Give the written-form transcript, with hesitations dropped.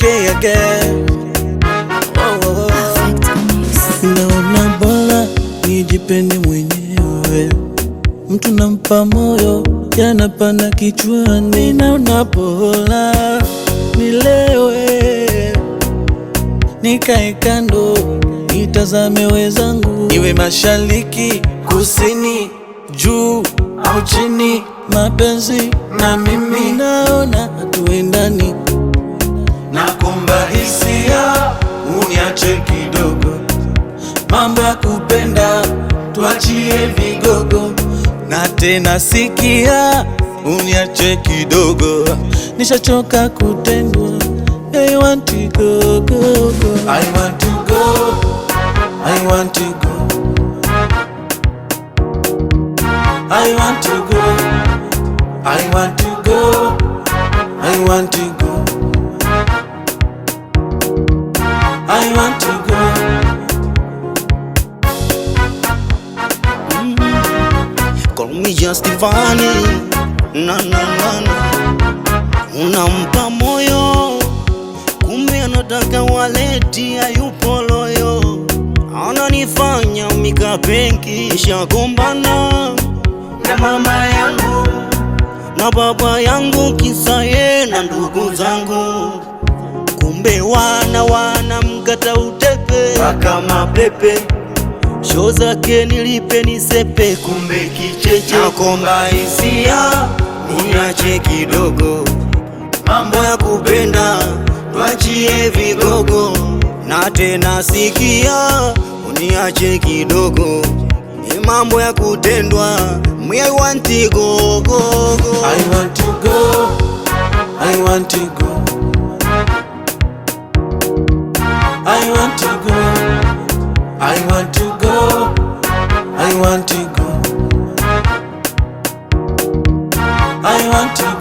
again. Naona bora nijipende mwenyewe, mtu nampa moyo yanapanda kichwani. Naona bora nilewe, nikae kando, nitazame wezangu, iwe mashariki, kusini, juu au chini. Mapenzi na mimi naona hatuendani, nakuomba hisia uniache kidogo. Mambo ya kupenda tuachie vigogo, na tena sikia uniache kidogo. Nishachoka kutendwa, I want to go, go, go. I want to go, I want to go. I want to go, I want to go, I want to go. I want to go. Call me just Ivani, na na na na. Unampa moyo, kumbe anataka waleti, hayupo loyo. Ananifanya mikapenki, shagombana na mama yangu na baba yangu, kisa ye na ndugu zangu. Kumbe wana mkata utepe paka mapepe, show zake nilipe nisepe, kumbe kicheche. Nakomba hisia uniache kidogo, mambo ya kupenda tuachie vigogo, na tena sikia uniache kidogo, mambo ya kutendwa. I want to go, go, go. I want to go, I want to go. I want to go, I want to go, I want to go. I want to go.